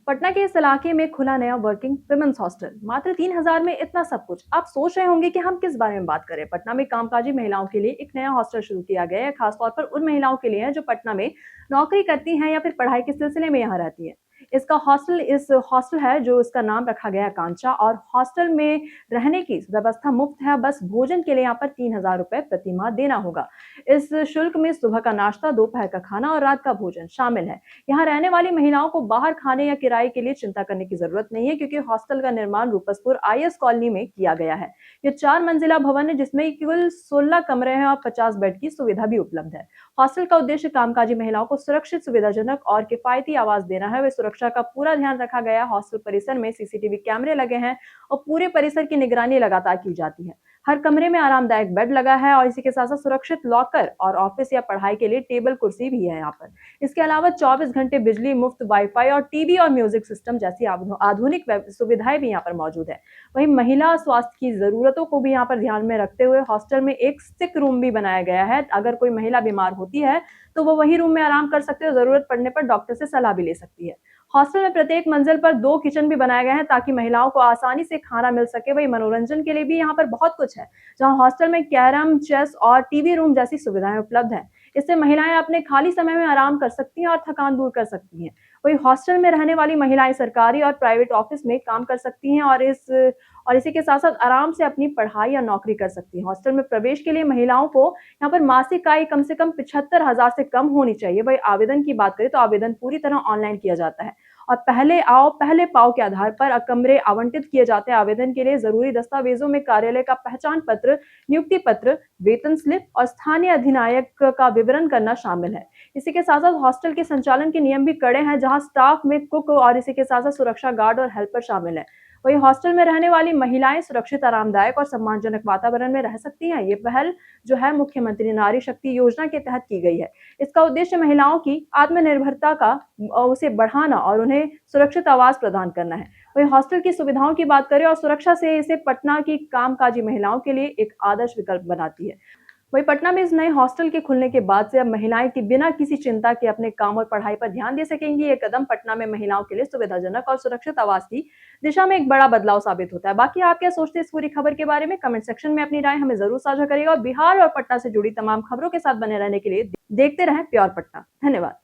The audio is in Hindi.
पटना के इस इलाके में खुला नया वर्किंग विमेंस हॉस्टल। मात्र 3,000 में इतना सब कुछ। आप सोच रहे होंगे कि हम किस बारे में बात करें। पटना में कामकाजी महिलाओं के लिए एक नया हॉस्टल शुरू किया गया है, खासतौर पर उन महिलाओं के लिए है जो पटना में नौकरी करती हैं या फिर पढ़ाई के सिलसिले में यहाँ रहती हैं। इस हॉस्टल है जो इसका नाम रखा गया है कांचा, और हॉस्टल में रहने की व्यवस्था मुफ्त है। बस भोजन के लिए यहाँ पर 3,000 रुपए प्रति माह देना होगा। इस शुल्क में सुबह का नाश्ता, दोपहर का खाना और रात का भोजन शामिल है। यहाँ रहने वाली महिलाओं को बाहर खाने या किराए के लिए चिंता करने की जरूरत नहीं है, क्योंकि हॉस्टल का निर्माण रूपसपुर आईएस कॉलोनी में किया गया है। ये 4 मंजिला भवन है जिसमें कुल 16 कमरे हैं और 50 बेड की सुविधा भी उपलब्ध है। हॉस्टल का उद्देश्य कामकाजी महिलाओं को सुरक्षित, सुविधाजनक और किफायती आवास देना है। वे सुरक्षा का पूरा ध्यान रखा गया है। हॉस्टल परिसर में सीसीटीवी कैमरे लगे हैं और पूरे परिसर की निगरानी लगातार की जाती है। हर कमरे में आरामदायक बेड लगा है और इसी के साथ साथ सुरक्षित लॉकर और ऑफिस या पढ़ाई के लिए टेबल कुर्सी भी है यहाँ पर। इसके अलावा 24 घंटे बिजली, मुफ्त वाईफाई और टीवी और म्यूजिक सिस्टम जैसी आधुनिक सुविधाएं भी यहाँ पर मौजूद है। वहीं महिला स्वास्थ्य की जरूरतों को भी यहाँ पर ध्यान में रखते हुए हॉस्टल में एक सिक रूम भी बनाया गया है। अगर कोई महिला बीमार होती है तो वो वही रूम में आराम कर सकती है और जरूरत पड़ने पर डॉक्टर से सलाह भी ले सकती है। हॉस्टल में प्रत्येक मंजिल पर 2 किचन भी बनाए गए हैं ताकि महिलाओं को आसानी से खाना मिल सके। वही मनोरंजन के लिए भी यहाँ पर बहुत कुछ है, जहाँ हॉस्टल में कैरम, चेस और टीवी रूम जैसी सुविधाएं उपलब्ध हैं। इससे महिलाएं अपने खाली समय में आराम कर सकती हैं और थकान दूर कर सकती हैं। वही हॉस्टल में रहने वाली महिलाएं सरकारी और प्राइवेट ऑफिस में काम कर सकती हैं और इसी के साथ साथ आराम से अपनी पढ़ाई या नौकरी कर सकती हैं। हॉस्टल में प्रवेश के लिए महिलाओं को यहाँ पर मासिक आय कम से कम 75,000 से कम होनी चाहिए। वही आवेदन की बात करें तो आवेदन पूरी तरह ऑनलाइन किया जाता है और पहले आओ पहले पाओ के आधार पर कमरे आवंटित किए जाते हैं। आवेदन के लिए जरूरी दस्तावेजों में कार्यालय का पहचान पत्र, नियुक्ति पत्र, वेतन स्लिप और स्थानीय अधिनायक का विवरण करना शामिल है। इसी के साथ साथ हॉस्टल के संचालन के नियम भी कड़े हैं, जहां स्टाफ में कुक और इसी के साथ साथ सुरक्षा गार्ड और हेल्पर शामिल है। वही हॉस्टल में रहने वाली महिलाएं सुरक्षित, आरामदायक और सम्मानजनक वातावरण में रह सकती हैं। ये पहल जो है मुख्यमंत्री नारी शक्ति योजना के तहत की गई है। इसका उद्देश्य महिलाओं की आत्मनिर्भरता का उसे बढ़ाना और उन्हें सुरक्षित आवास प्रदान करना है। वही हॉस्टल की सुविधाओं की बात करें और सुरक्षा से इसे पटना की कामकाजी महिलाओं के लिए एक आदर्श विकल्प बनाती है। वही पटना में इस नए हॉस्टल के खुलने के बाद से अब महिलाएं की बिना किसी चिंता के अपने काम और पढ़ाई पर ध्यान दे सकेंगी। ये कदम पटना में महिलाओं के लिए सुविधाजनक और सुरक्षित आवास की दिशा में एक बड़ा बदलाव साबित होता है। बाकी आप क्या सोचते हैं इस पूरी खबर के बारे में? कमेंट सेक्शन में अपनी राय हमें जरूर साझा करिएगा और बिहार और पटना से जुड़ी तमाम खबरों के साथ बने रहने के लिए देखते रहें प्योर पटना। धन्यवाद।